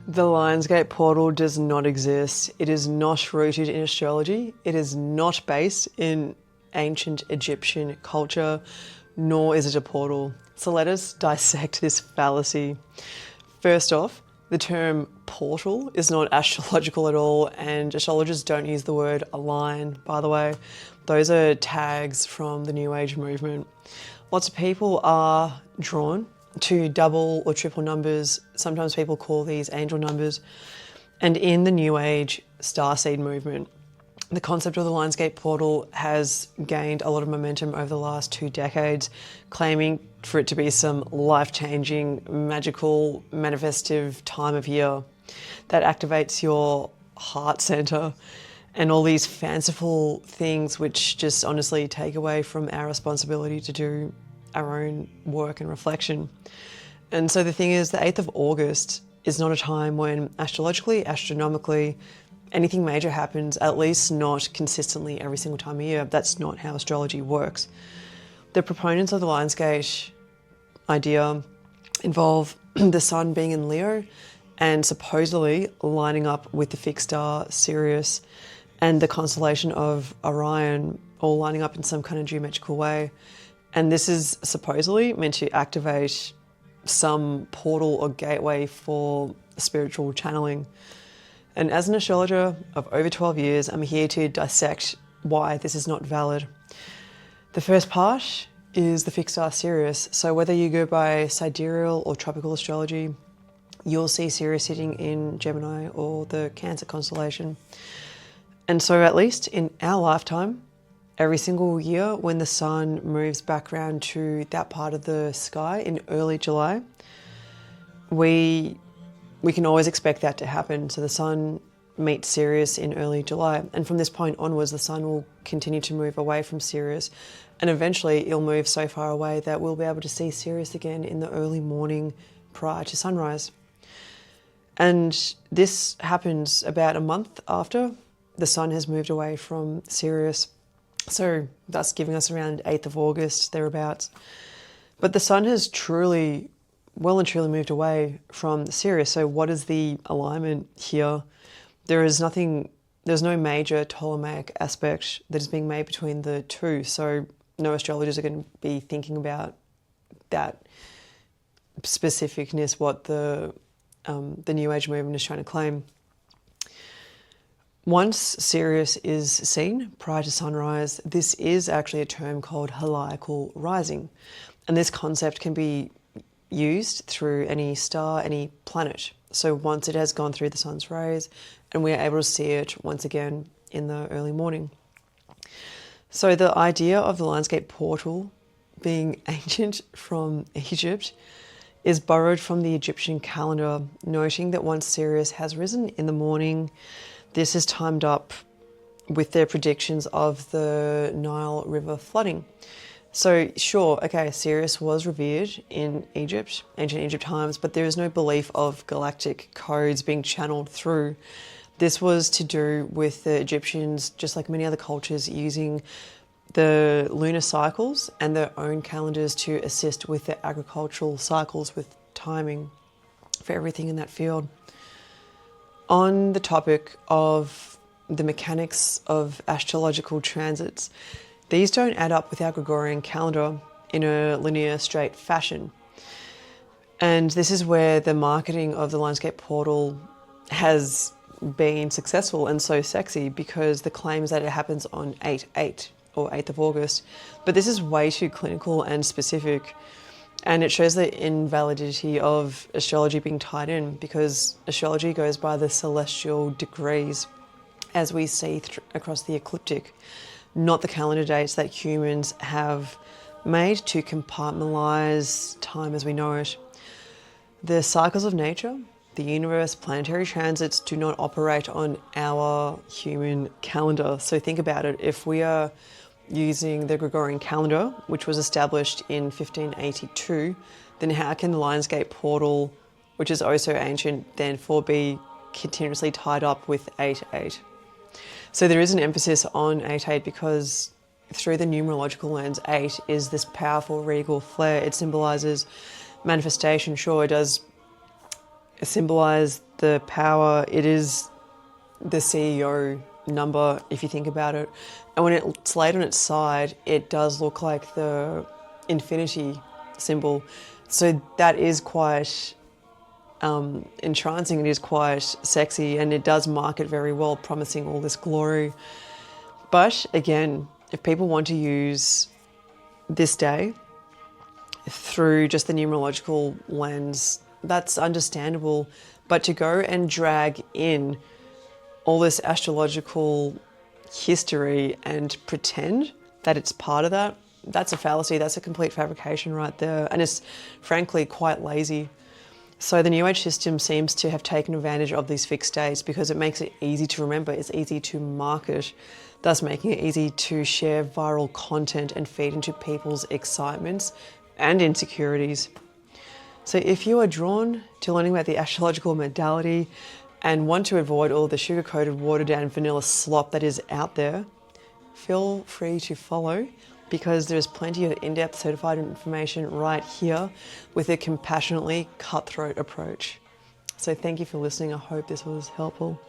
The Lionsgate Portal does not exist. It is not rooted in astrology. It is not based in ancient Egyptian culture, nor is it a portal. So let us dissect this fallacy. First off, the term portal is not astrological at all, and astrologers don't use the word align, by the way. Those are tags from the New Age movement. Lots of people are drawn to double or triple numbers. Sometimes people call these angel numbers. And in the New Age starseed movement, the concept of the Lionsgate Portal has gained a lot of momentum over the last 2 decades, claiming for it to be some life-changing, magical, manifestive time of year that activates your heart center and all these fanciful things which just honestly take away from our responsibility to do our own work and reflection. And so the thing is, the 8th of August is not a time when astrologically, astronomically, anything major happens, at least not consistently every single time of year. That's not how astrology works. The proponents of the Lionsgate idea involve the sun being in Leo and supposedly lining up with the fixed star Sirius and the constellation of Orion all lining up in some kind of geometrical way. And this is supposedly meant to activate some portal or gateway for spiritual channeling. And as an astrologer of over 12 years, I'm here to dissect why this is not valid. The first part is the fixed star Sirius. So whether you go by sidereal or tropical astrology, you'll see Sirius sitting in Gemini or the Cancer constellation. And so at least in our lifetime, every single year when the sun moves back around to that part of the sky in early July, we can always expect that to happen. So the sun meets Sirius in early July. And from this point onwards, the sun will continue to move away from Sirius. And eventually it'll move so far away that we'll be able to see Sirius again in the early morning prior to sunrise. And this happens about a month after the sun has moved away from Sirius. So that's giving us around 8th of August, thereabouts. But the sun has well and truly moved away from Sirius. So what is the alignment here? There's no major Ptolemaic aspect that is being made between the two. So no astrologers are going to be thinking about that specificness, what the New Age movement is trying to claim. Once Sirius is seen prior to sunrise, this is actually a term called heliacal rising. And this concept can be used through any star, any planet. So once it has gone through the sun's rays and we are able to see it once again in the early morning. So the idea of the Lionsgate Portal being ancient from Egypt is borrowed from the Egyptian calendar, noting that once Sirius has risen in the morning, this is timed up with their predictions of the Nile River flooding. So sure, okay, Sirius was revered in Egypt, ancient Egypt times, but there is no belief of galactic codes being channeled through. This was to do with the Egyptians, just like many other cultures, using the lunar cycles and their own calendars to assist with their agricultural cycles with timing for everything in that field. On the topic of the mechanics of astrological transits, these don't add up with our Gregorian calendar in a linear, straight fashion. And this is where the marketing of the Lionsgate Portal has been successful and so sexy, because the claim is that it happens on 8/8 or 8th of August. But this is way too clinical and specific. And it shows the invalidity of astrology being tied in, because astrology goes by the celestial degrees as we see across the ecliptic, not the calendar dates that humans have made to compartmentalize time as we know it. The cycles of nature, the universe, planetary transits do not operate on our human calendar. So think about it. If we are using the Gregorian calendar, which was established in 1582, then how can the Lionsgate Portal, which is also ancient, therefore be continuously tied up with 8/8? So there is an emphasis on 8/8 because through the numerological lens, 8 is this powerful regal flare. It symbolises manifestation. Sure, it does symbolize the power. It is the CEO number, if you think about it. And when it's laid on its side, it does look like the infinity symbol. So that is quite entrancing, it is quite sexy, and it does mark it very well, promising all this glory. But again, if people want to use this day through just the numerological lens, that's understandable. But to go and drag in all this astrological history and pretend that it's part of that, that's a fallacy. That's a complete fabrication right there. And it's frankly quite lazy. So the New Age system seems to have taken advantage of these fixed days because it makes it easy to remember, it's easy to market, thus making it easy to share viral content and feed into people's excitements and insecurities. So if you are drawn to learning about the astrological modality and want to avoid all the sugar-coated, watered-down vanilla slop that is out there, feel free to follow, because there's plenty of in-depth certified information right here with a compassionately cutthroat approach. So thank you for listening. I hope this was helpful.